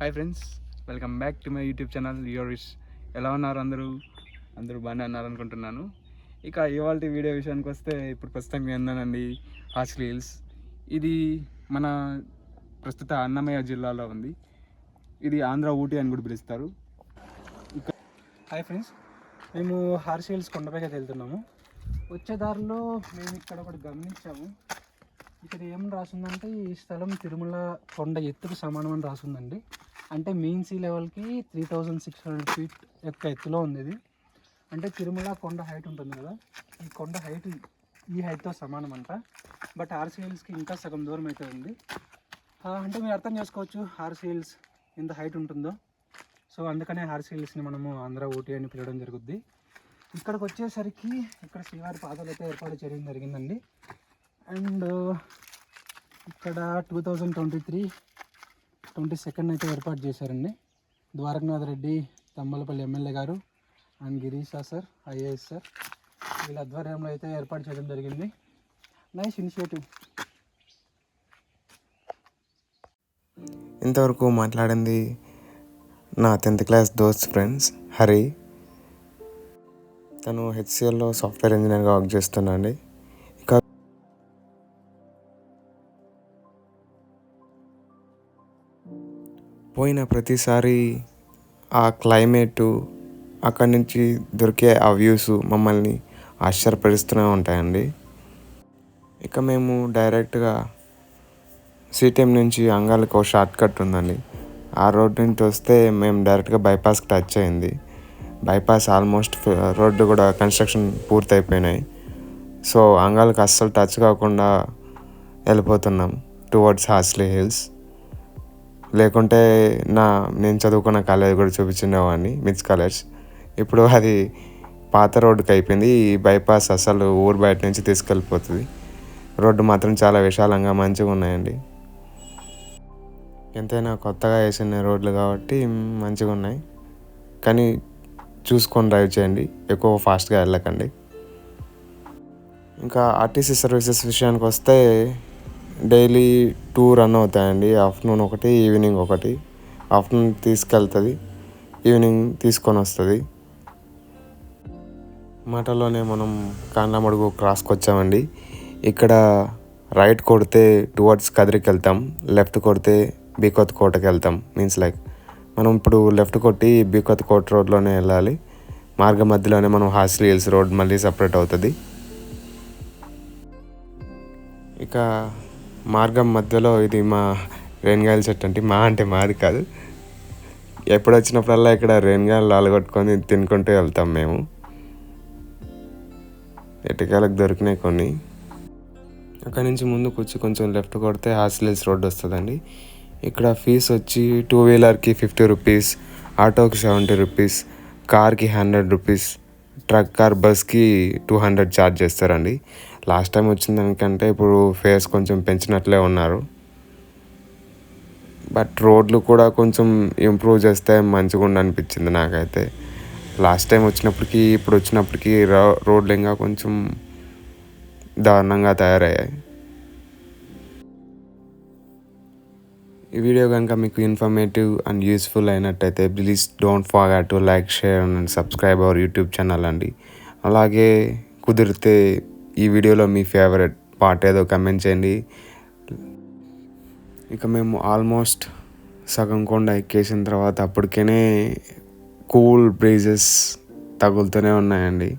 Hi friends, welcome back to my YouTube channel your. ఎలా ఉన్నారు అందరూ బాగానే ఉన్నారు అనుకుంటున్నాను. ఇక ఇవాళ వీడియో విషయానికి వస్తే ఇప్పుడు ప్రస్తుతం ఏందనండి హార్సిలీ హిల్స్. ఇది మన ప్రస్తుత అన్నమయ్య జిల్లాలో ఉంది. ఇది ఆంధ్ర ఊటీ అని కూడా పిలుస్తారు. ఇక హాయ్ ఫ్రెండ్స్, మేము హార్సిలీ హిల్స్ కొండపైకి వెళ్తున్నాము. వచ్చే దారిలో మేము ఇక్కడ ఒకటి గమనించాము. ఇక్కడ ఏం రాసిందంటే ఈ స్థలం తిరుమల కొండ ఎత్తుకు సమానం అని రాసిందండి. అంటే మెయిన్ సీ లెవెల్కి 3600 ఫీట్ యొక్క ఎత్తులో ఉంది ఇది. అంటే తిరుమల కొండ హైట్ ఉంటుంది కదా, ఈ కొండ హైట్ ఈ హైట్తో సమానం అంట. బట్ హార్సిలీ హిల్స్కి ఇంకా సగం దూరం అయితే ఉంది. అంటే మీరు అర్థం చేసుకోవచ్చు హార్సిలీ హిల్స్ ఎంత హైట్ ఉంటుందో. సో అందుకనే హార్సిలీ హిల్స్ని మనము ఆంధ్ర ఊటీ అని పిలవడం జరుగుద్ది. ఇక్కడికి వచ్చేసరికి ఇక్కడ శ్రీవారి పాదాలు అయితే ఏర్పాటు చేయడం జరిగిందండి. అండ్ ఇక్కడ 2023 అయితే ఏర్పాటు చేశారండి. ద్వారకనాథ్ రెడ్డి తంబలపల్లి ఎమ్మెల్యే గారు and Girisha sir IAS sir వీళ్ళ ఆధ్వర్యంలో అయితే ఏర్పాటు చేయడం జరిగింది. Nice initiative. ఇంతవరకు మాట్లాడింది నా 10th క్లాస్ దోస్త్ ఫ్రెండ్స్ హరి. తను హెచ్సిఎల్లో సాఫ్ట్వేర్ ఇంజనీర్గా వర్క్ చేస్తున్నాండి. పోయిన ప్రతిసారి ఆ క్లైమేటు, అక్కడి నుంచి దొరికే ఆ వ్యూస్ మమ్మల్ని ఆశ్చర్యపరుస్తూనే ఉంటాయండి. ఇక మేము డైరెక్ట్గా సిటిఎం నుంచి అంగాలకు ఒక షార్ట్ కట్ ఉందండి. ఆ రోడ్ నుంచి వస్తే మేము డైరెక్ట్గా బైపాస్కి టచ్ అయింది. బైపాస్ ఆల్మోస్ట్ రోడ్డు కూడా కన్స్ట్రక్షన్ పూర్తయిపోయినాయి. సో అంగాలకు అస్సలు టచ్ కాకుండా వెళ్ళిపోతున్నాం టువర్డ్స్ హార్సిలీ హిల్స్. లేకుంటే నేను చదువుకున్న కాలేజ్ కూడా చూపించుండేవాడిని, మిట్స్ కాలేజ్. ఇప్పుడు అది పాత రోడ్డుకి అయిపోయింది. ఈ బైపాస్ అసలు ఊరు బయట నుంచి తీసుకెళ్ళిపోతుంది. రోడ్డు మాత్రం చాలా విశాలంగా మంచిగా ఉన్నాయండి. ఎంతైనా కొత్తగా వేసిన రోడ్లు కాబట్టి మంచిగా ఉన్నాయి. కానీ చూసుకొని డ్రైవ్ చేయండి, ఎక్కువ ఫాస్ట్గా వెళ్ళకండి. ఇంకా ఆర్టీసీ సర్వీసెస్ విషయానికి వస్తే డైలీ 2 రన్ అవుతాయండి. ఆఫ్టర్నూన్ ఒకటి, ఈవినింగ్ ఒకటి. ఆఫ్టర్నూన్ తీసుకెళ్తుంది, ఈవినింగ్ తీసుకొని వస్తుంది. మాటలోనే మనం కాండ్లామడుగు క్రాస్కి వచ్చామండి. ఇక్కడ రైట్ కొడితే టువర్డ్స్ కదిరికి వెళ్తాం, లెఫ్ట్ కొడితే బీకొత్ కోటకి వెళ్తాం. మీన్స్ లైక్ మనం ఇప్పుడు లెఫ్ట్ కొట్టి బీకొత్ కోట రోడ్లోనే వెళ్ళాలి. మార్గ మధ్యలోనే మనం హార్సిలీ హిల్స్ రోడ్ మళ్ళీ సపరేట్ అవుతుంది. ఇక మార్గం మధ్యలో ఇది మా రేణిగాయల చెట్టు. అంటే మాది కాదు. ఎప్పుడు వచ్చినప్పుడల్లా ఇక్కడ రేణిగాయలు లాలగొట్టుకొని తినుకుంటూ వెళ్తాం మేము. ఎటకాలకు దొరికినాయి కొన్ని. అక్కడి నుంచి ముందుకు వచ్చి కొంచెం లెఫ్ట్ కొడితే హార్సిలీ హిల్స్ రోడ్ వస్తుందండి. ఇక్కడ ఫీజు వచ్చి 2 వీలర్కి 50 రూపీస్, ఆటోకి 70 రూపీస్, కార్కి 100 రూపీస్, ట్రక్ కార్ బస్కి 200 ఛార్జ్ చేస్తారండి. లాస్ట్ టైం వచ్చిన దానికంటే ఇప్పుడు ఫేర్స్ కొంచెం పెంచినట్లే ఉన్నారు. బట్ రోడ్లు కూడా కొంచెం ఇంప్రూవ్ చేస్తే మంచిగా అనిపించింది నాకైతే. లాస్ట్ టైం వచ్చినప్పటికీ ఇప్పుడు వచ్చినప్పటికీ రోడ్లు ఇంకా కొంచెం దారుణంగా తయారయ్యాయి. ఈ వీడియో కనుక మీకు ఇన్ఫర్మేటివ్ అండ్ యూస్ఫుల్ అయినట్టయితే please don't forget to like, share and subscribe our YouTube channel అండి. అలాగే కుదిరితే ఈ వీడియోలో మీ ఫేవరెట్ పార్ట్ ఏదో కమెంట్ చేయండి. ఇక మేము ఆల్మోస్ట్ సగం కొండ ఎక్కేసిన తర్వాత అప్పటికే కూల్ బ్రీజెస్ తగులుతూనే ఉన్నాయండి.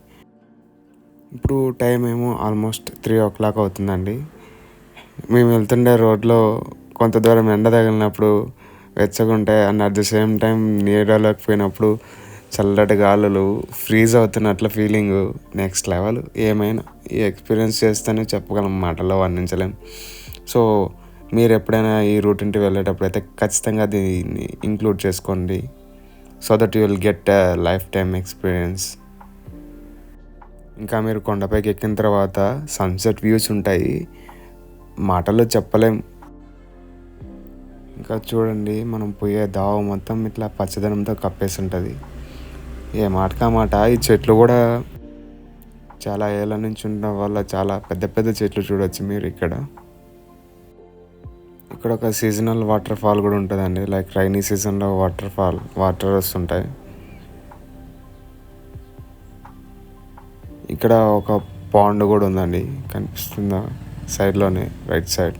ఇప్పుడు టైం ఏమో ఆల్మోస్ట్ 3 o'clock అవుతుందండి. మేము వెళ్తుండే రోడ్లో కొంత దూరం ఎండ తగిలినప్పుడు వెచ్చగా ఉంటాయి and at the same time నీడలోకి పోయినప్పుడు చల్లటి గాలులు, ఫ్రీజ్ అవుతున్నట్ల ఫీలింగ్ నెక్స్ట్ లెవెల్. ఏమైనా ఈ ఎక్స్పీరియన్స్ చేస్తేనే చెప్పగలం, మాటల్లో వర్ణించలేం. సో మీరు ఎప్పుడైనా ఈ రూట్ ఇంటికి వెళ్ళేటప్పుడు అయితే ఖచ్చితంగా దీన్ని ఇంక్లూడ్ చేసుకోండి. So that you will get a life time experience. ఇంకా మీరు కొండపైకి ఎక్కిన తర్వాత సన్సెట్ వ్యూస్ ఉంటాయి, మాటల్లో చెప్పలేం. ఇంకా చూడండి, మనం పోయే దావ మొత్తం ఇట్లా పచ్చదనంతో కప్పేసి ఉంటుంది. ఏ మాటకా మాట ఈ చెట్లు కూడా చాలా ఏళ్ళ నుంచి ఉండడం వల్ల చాలా పెద్ద పెద్ద చెట్లు చూడవచ్చు మీరు ఇక్కడ. ఇక్కడ ఒక సీజనల్ వాటర్ ఫాల్ కూడా ఉంటుందండి, లైక్ రైనీ సీజన్లో వాటర్ వస్తుంటాయి. ఇక్కడ ఒక పాండ్ కూడా ఉందండి, కనిపిస్తుందా సైడ్లోనే, రైట్ సైడ్.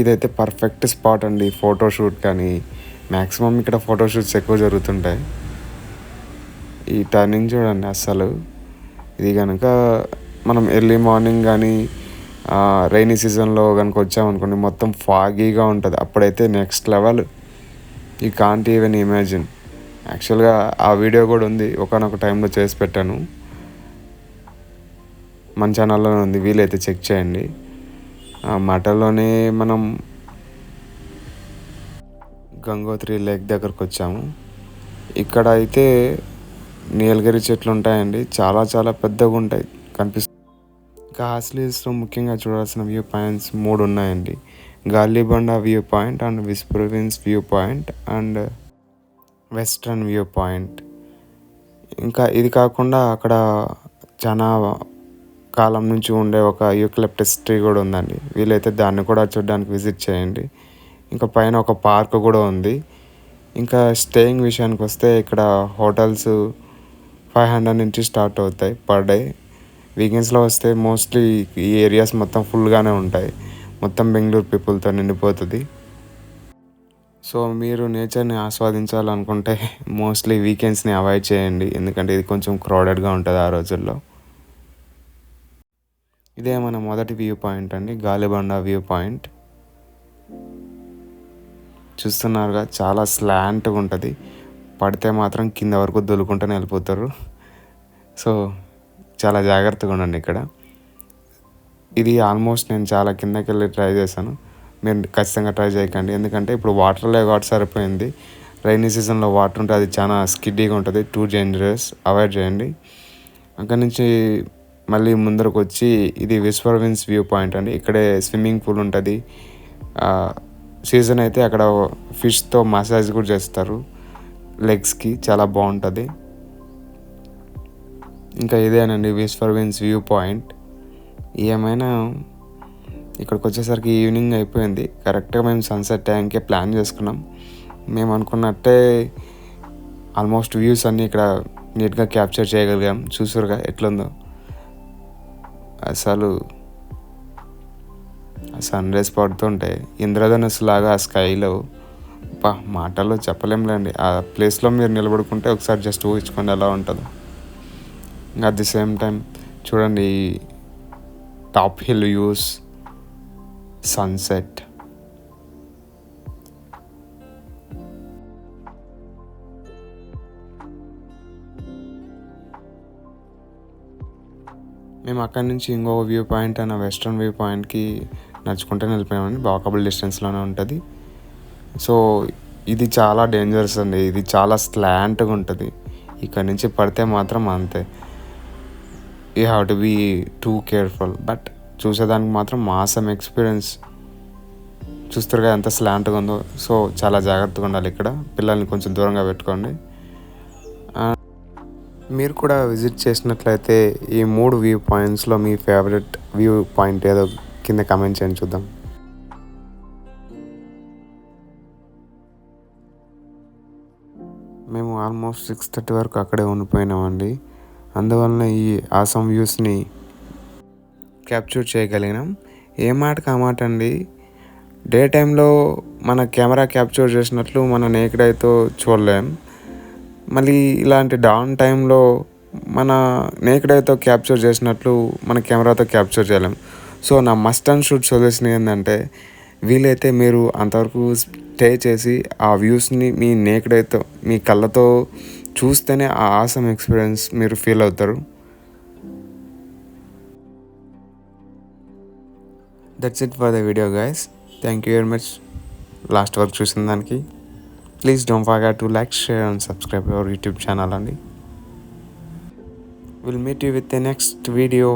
ఇదైతే పర్ఫెక్ట్ స్పాట్ అండి ఫోటోషూట్, కానీ మ్యాక్సిమం ఇక్కడ ఫోటోషూట్స్ ఎక్కువ జరుగుతుంటాయి. ఈ టర్నింగ్ చూడండి అస్సలు. ఇది కనుక మనం ఎర్లీ మార్నింగ్ కానీ రైనీ సీజన్లో కనుక వచ్చామనుకోండి, మొత్తం ఫాగీగా ఉంటుంది. అప్పుడైతే next level, you can't even imagine. యాక్చువల్గా ఆ వీడియో కూడా ఉంది, ఒకనొక టైంలో చేసి పెట్టాను, మన ఛానల్లోనే ఉంది, వీలైతే చెక్ చేయండి. ఆ మాటల్లోనే మనం గంగోత్రి లేక్ దగ్గరకు వచ్చాము. ఇక్కడ అయితే నీలగిరి చెట్లు ఉంటాయండి, చాలా చాలా పెద్దగా ఉంటాయి, కనిపిస్తుంది. ఇంకా హార్స్లీ హిల్స్లో ముఖ్యంగా చూడాల్సిన వ్యూ పాయింట్స్ 3 ఉన్నాయండి. గాలిబండ వ్యూ పాయింట్ అండ్ విస్పర్విన్స్ view point and western view point. ఇంకా ఇది కాకుండా అక్కడ చాలా కాలం నుంచి ఉండే ఒక యూకలిప్టస్ ట్రీ కూడా ఉందండి, వీలైతే దాన్ని కూడా చూడడానికి విజిట్ చేయండి. ఇంకా పైన ఒక పార్క్ కూడా ఉంది. ఇంకా స్టేయింగ్ విషయానికి వస్తే ఇక్కడ హోటల్స్ 500 నుంచి స్టార్ట్ అవుతాయి పర్ డే. వీకెండ్స్లో వస్తే మోస్ట్లీ ఈ ఏరియాస్ మొత్తం ఫుల్గానే ఉంటాయి, మొత్తం బెంగళూరు పీపుల్తో నిండిపోతుంది. సో మీరు నేచర్ని ఆస్వాదించాలనుకుంటే మోస్ట్లీ వీకెండ్స్ని అవాయిడ్ చేయండి, ఎందుకంటే ఇది కొంచెం క్రౌడెడ్గా ఉంటుంది ఆ రోజుల్లో. ఇదే మన మొదటి వ్యూ పాయింట్ అండి, గాలిబండ వ్యూ పాయింట్. చూస్తున్నారుగా, చాలా స్లాంట్గా ఉంటుంది, పడితే మాత్రం కింద వరకు దొలుకుంటూనే వెళ్ళిపోతారు. సో చాలా జాగ్రత్తగా ఉండండి ఇక్కడ. ఇది ఆల్మోస్ట్ నేను చాలా కిందకి వెళ్ళి ట్రై చేశాను, మీరు ఖచ్చితంగా ట్రై చేయకండి, ఎందుకంటే ఇప్పుడు వాటర్లో వాటర్ సరిపోయింది. రైనీ సీజన్లో వాటర్ ఉంటే అది చాలా స్కిడ్డీగా ఉంటుంది, టూ డేంజరస్, అవాయిడ్ చేయండి. అక్కడి నుంచి మళ్ళీ ముందరకు వచ్చి ఇది విస్పర్విన్స్ వ్యూ పాయింట్ అండి. ఇక్కడే స్విమ్మింగ్ పూల్ ఉంటుంది. సీజన్ అయితే అక్కడ ఫిష్తో మసాజ్ కూడా చేస్తారు లెగ్స్కి, చాలా బాగుంటుంది. ఇంకా ఇదేనండి విస్పర్విన్స్ వ్యూ పాయింట్. ఏమైనా ఇక్కడికి వచ్చేసరికి ఈవినింగ్ అయిపోయింది. కరెక్ట్గా మేము సన్సెట్ టైంకే ప్లాన్ చేసుకున్నాం. మేము అనుకున్నట్టే ఆల్మోస్ట్ వ్యూస్ అన్నీ ఇక్కడ నీట్గా క్యాప్చర్ చేయగలిగాం. చూసారుగా ఎట్లుందో అసలు. సన్ రైజ్ పడుతుంటే ఇంద్రధనుస్సు లాగా ఆ స్కైలో, మాటల్లో చెప్పలేంలేండి. ఆ ప్లేస్లో మీరు నిలబడుకుంటే ఒకసారి జస్ట్ ఊహించుకోండి ఎలా ఉంటుందో. ఇంకా అట్ ది సేమ్ టైం చూడండి టాప్ హిల్ వ్యూస్, సన్సెట్. మేము అక్కడి నుంచి ఇంకొక వ్యూ పాయింట్ అయిన వెస్ట్రన్ వ్యూ పాయింట్కి నడుచుకుంటూ వెళ్ళిపోయామండి, వాకబుల్ డిస్టెన్స్లోనే ఉంటుంది. సో ఇది చాలా డేంజరస్ అండి, ఇది చాలా స్లాంట్గా ఉంటుంది. ఇక్కడ నుంచి పడితే మాత్రం అంతే, you have to be too careful. But చూసేదానికి మాత్రం ఆసమ్ ఎక్స్పీరియన్స్. చూస్తారుగా ఎంత స్లాంట్గా ఉందో. సో చాలా జాగ్రత్తగా ఉండాలి ఇక్కడ, పిల్లల్ని కొంచెం దూరంగా పెట్టుకోండి. మీరు కూడా విజిట్ చేసినట్లయితే ఈ 3 వ్యూ పాయింట్స్లో మీ ఫేవరెట్ వ్యూ పాయింట్ ఏదో కింద కామెంట్ చేయండి, చూద్దాం. మేము ఆల్మోస్ట్ 6:30 వరకు అక్కడే ఉండిపోయినామండి. అందువలన ఈ ఆసమ్ వ్యూస్ని క్యాప్చర్ చేయగలిగినాం. ఏ మాటకు ఆ మాట అండి, డే టైంలో మన కెమెరా క్యాప్చర్ చేసినట్లు మన నేకెడ్ ఐతో చూడలేం. మళ్ళీ ఇలాంటి డౌన్ టైంలో మన నేకెడ్ ఐతో క్యాప్చర్ చేసినట్లు మన కెమెరాతో క్యాప్చర్ చేయలేం. సో నా మస్ట్ అండ్ షుడ్ సజెషన్ ఏంటంటే, వీలైతే మీరు అంతవరకు స్టే చేసి ఆ వ్యూస్ని మీ నేకెడ్ ఐతో, మీ కళ్ళతో చూస్తేనే ఆ ఆసమ్ ఎక్స్పీరియన్స్ మీరు ఫీల్ అవుతారు. That's it for the video guys. Thank you very much last వరకు చూసిన దానికి. Please don't forget to like, share and subscribe our YouTube channel. We'll meet you with the next video.